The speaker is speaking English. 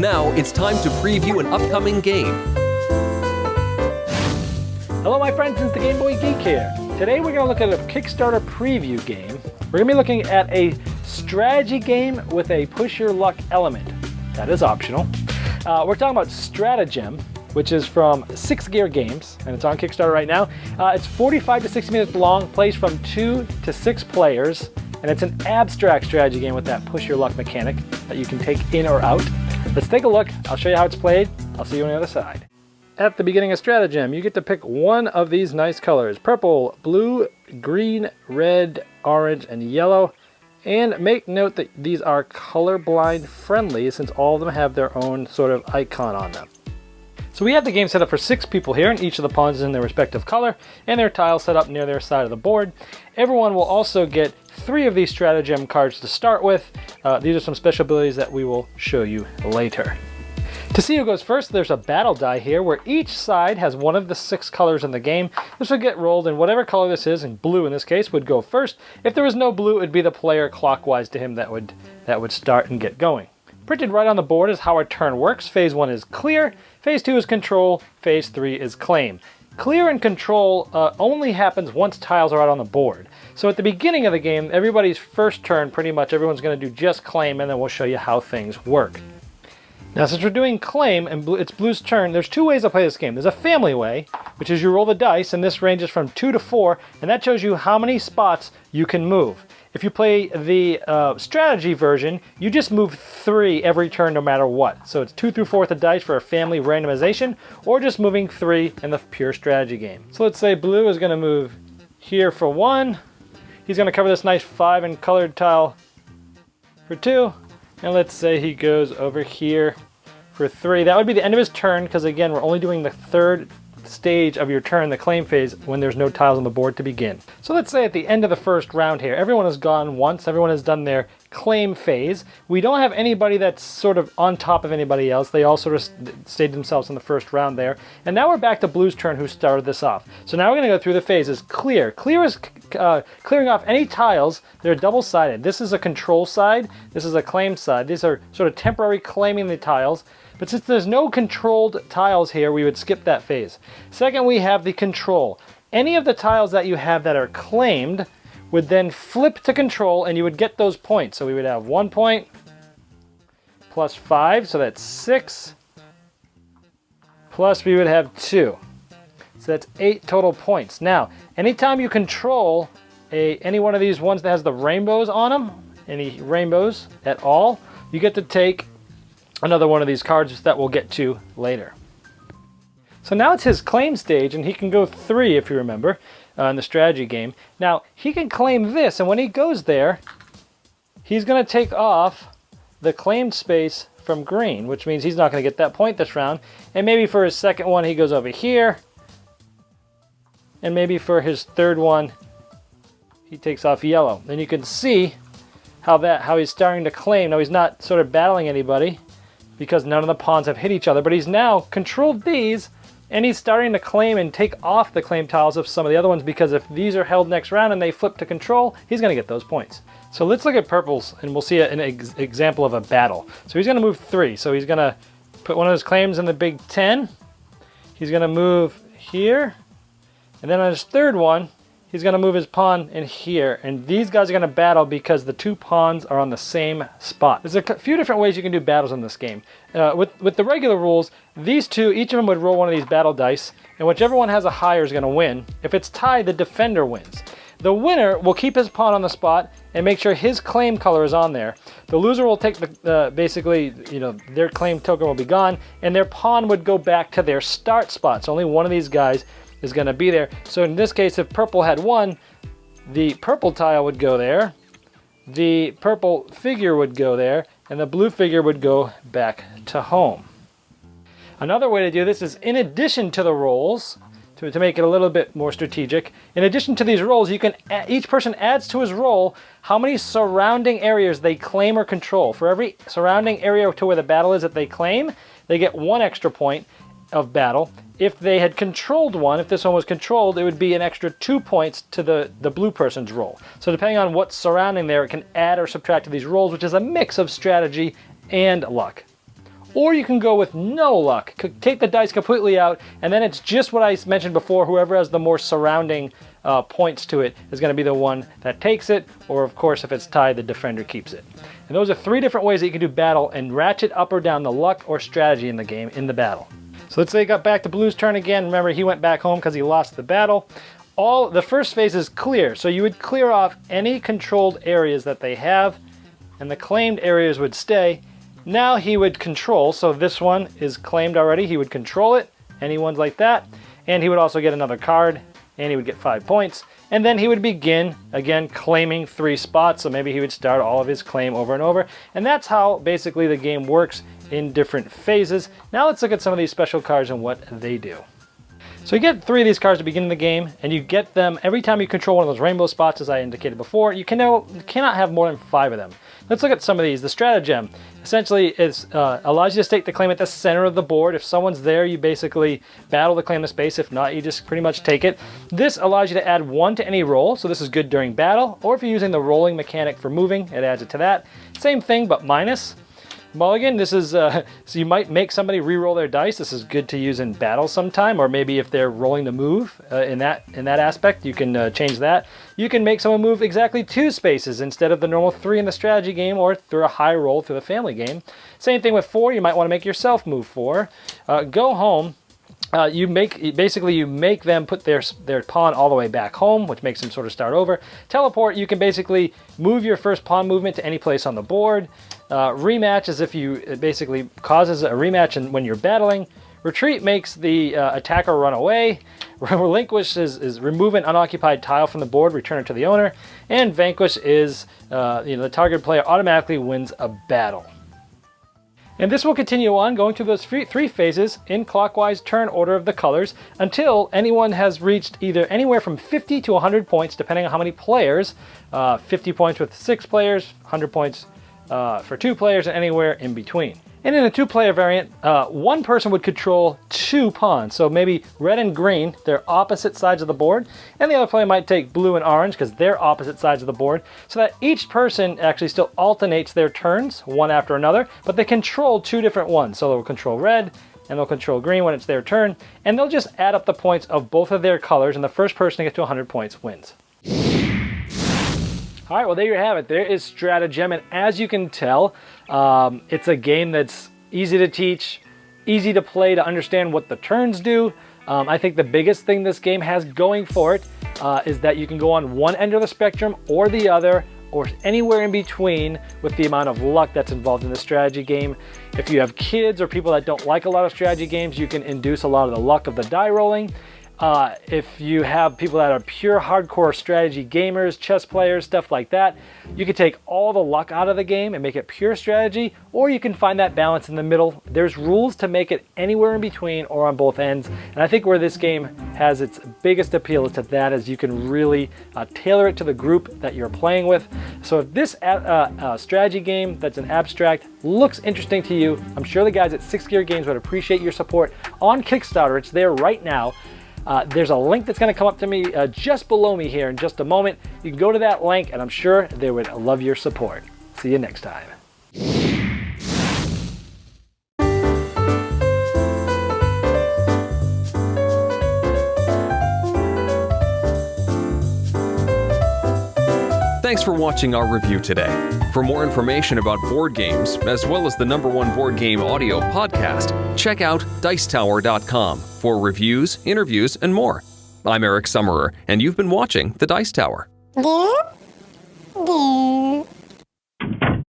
Now it's time to preview an upcoming game. Hello my friends, it's the Game Boy Geek here. Today we're going to look at a Kickstarter preview game. We're going to be looking at a strategy game with a push your luck element. That is optional. We're talking about Stratagem, which is from 6 Gear Games, and it's on Kickstarter right now. It's 45 to 60 minutes long, plays from 2 to 6 players, and it's an abstract strategy game with that push your luck mechanic that you can take in or out. Let's take a look. I'll show you how it's played. I'll see you on the other side. At the beginning of Stratagem, you get to pick one of these nice colors: purple, blue, green, red, orange, and yellow. And make note that these are colorblind friendly, since all of them have their own sort of icon on them. So we have the game set up for 6 people here, and each of the pawns is in their respective color, and their tiles set up near their side of the board. Everyone will also get 3 of these Stratagem cards to start with. These are some special abilities that we will show you later. To see who goes first, there's a battle die here where each side has one of the 6 colors in the game. This would get rolled, and whatever color this is, and blue in this case, would go first. If there was no blue, it would be the player clockwise to him that would start and get going. Printed right on the board is how our turn works. Phase 1 is clear, Phase 2 is control, Phase 3 is claim. Clear and control only happens once tiles are out on the board. So at the beginning of the game, everybody's first turn, pretty much everyone's going to do just claim, and then we'll show you how things work. Now since we're doing claim and it's Blue's turn, there's 2 ways to play this game. There's a family way, which is you roll the dice, and this ranges from 2 to 4, and that shows you how many spots you can move. If you play the strategy version, you just move 3 every turn no matter what. So it's 2 through 4 with the dice for a family randomization, or just moving 3 in the pure strategy game. So let's say Blue is going to move here for 1. He's going to cover this nice 5 and colored tile for 2. And let's say he goes over here for 3. That would be the end of his turn, because again, we're only doing the 3rd stage of your turn, the claim phase, when there's no tiles on the board to begin. So let's say at the end of the first round here, everyone has gone once, everyone has done their claim phase. We don't have anybody that's sort of on top of anybody else. They all sort of stayed themselves in the first round there. And now we're back to Blue's turn, who started this off. So now we're going to go through the phases. Clear. Clear is clearing off any tiles. They're double-sided. This is a control side. This is a claim side. These are sort of temporary claiming the tiles. But since there's no controlled tiles here, we would skip that phase. Second, we have the control. Any of the tiles that you have that are claimed would then flip to control, and you would get those points. So we would have 1 point plus 5, so that's 6. Plus we would have 2. So that's 8 total points. Now, anytime you control any one of these ones that has the rainbows on them, any rainbows at all, you get to take another one of these cards that we'll get to later. So now it's his claim stage, and he can go 3 if you remember in the strategy game. Now he can claim this, and when he goes there, he's going to take off the claimed space from green, which means he's not going to get that point this round. And maybe for his second one he goes over here, and maybe for his third one he takes off yellow. Then you can see how he's starting to claim. Now he's not sort of battling anybody, because none of the pawns have hit each other, but he's now controlled these, and he's starting to claim and take off the claim tiles of some of the other ones, because if these are held next round and they flip to control, he's going to get those points. So let's look at purples, and we'll see an example of a battle. So he's going to move 3. So he's going to put one of his claims in the big 10. He's going to move here, and then on his third one, he's going to move his pawn in here, and these guys are going to battle because the 2 pawns are on the same spot. There's a few different ways you can do battles in this game. With the regular rules, these 2, each of them would roll one of these battle dice, and whichever one has a higher is going to win. If it's tied, the defender wins. The winner will keep his pawn on the spot and make sure his claim color is on there. The loser will take basically, their claim token will be gone, and their pawn would go back to their start spot. So only one of these guys is going to be there. So in this case, if purple had 1, the purple tile would go there, the purple figure would go there, and the blue figure would go back to home. Another way to do this is, in addition to the rolls, to make it a little bit more strategic, in addition to these rolls, each person adds to his roll how many surrounding areas they claim or control. For every surrounding area to where the battle is that they claim, they get 1 extra point of battle. If they had controlled one, if this one was controlled, it would be an extra 2 points to the blue person's roll. So depending on what's surrounding there, it can add or subtract to these rolls, which is a mix of strategy and luck. or you can go with no luck. Take the dice completely out, and then it's just what I mentioned before. Whoever has the more surrounding points to it is going to be the one that takes it, or of course if it's tied, the defender keeps it. And those are 3 different ways that you can do battle and ratchet up or down the luck or strategy in the game, in the battle. So let's say it got back to Blue's turn again. Remember, he went back home because he lost the battle. The first phase is clear, so you would clear off any controlled areas that they have, and the claimed areas would stay. Now he would control, so this one is claimed already. He would control it, any ones like that, and he would also get another card, and he would get 5 points. And then he would begin, again, claiming 3 spots, so maybe he would start all of his claim over and over. And that's how basically the game works in different phases. Now let's look at some of these special cards and what they do. So you get 3 of these cards to begin the game, and you get them every time you control one of those rainbow spots, as I indicated before. You cannot have more than 5 of them. Let's look at some of these. The Stratagem essentially allows you to stake the claim at the center of the board. If someone's there, you basically battle to claim the space. If not, you just pretty much take it. This allows you to add 1 to any roll, so this is good during battle, or if you're using the rolling mechanic for moving, it adds it to that. Same thing, but minus. Mulligan, this is, so you might make somebody re-roll their dice. This is good to use in battle sometime, or maybe if they're rolling the move in that aspect, you can change that. You can make someone move exactly 2 spaces instead of the normal 3 in the strategy game, or through a high roll through the family game. Same thing with 4, you might want to make yourself move 4. Go home. You make them put their pawn all the way back home, which makes them sort of start over. Teleport, you can basically move your first pawn movement to any place on the board. Rematch is if it basically causes a rematch when you're battling. Retreat makes the attacker run away. Relinquish is remove an unoccupied tile from the board, return it to the owner. And vanquish is the target player automatically wins a battle. And this will continue on, going through those 3 phases in clockwise turn order of the colors until anyone has reached either anywhere from 50 to 100 points, depending on how many players. 50 points with 6 players, 100 points for 2 players, and anywhere in between. And in a 2-player variant, 1 person would control 2 pawns. So maybe red and green, they're opposite sides of the board, and the other player might take blue and orange because they're opposite sides of the board, so that each person actually still alternates their turns, one after another, but they control 2 different ones. So they'll control red, and they'll control green when it's their turn, and they'll just add up the points of both of their colors, and the first person to get to 100 points wins. All right, well, there you have it. There is Stratagem, and as you can tell, it's a game that's easy to teach, easy to play, to understand what the turns do. I think the biggest thing this game has going for it is that you can go on one end of the spectrum or the other, or anywhere in between with the amount of luck that's involved in the strategy game. If you have kids or people that don't like a lot of strategy games, you can induce a lot of the luck of the die rolling. If you have people that are pure hardcore strategy gamers, chess players, stuff like that, you can take all the luck out of the game and make it pure strategy, or you can find that balance in the middle. There's rules to make it anywhere in between or on both ends, and I think where this game has its biggest appeal is to that, is you can really tailor it to the group that you're playing with. So if this strategy game that's an abstract looks interesting to you, I'm sure the guys at 6 Gear Games would appreciate your support on Kickstarter. It's there right now. There's a link that's going to come up to me just below me here in just a moment. You can go to that link, and I'm sure they would love your support. See you next time. Thanks for watching our review today. For more information about board games, as well as the #1 board game audio podcast, check out Dicetower.com for reviews, interviews, and more. I'm Eric Summerer, and you've been watching The Dice Tower.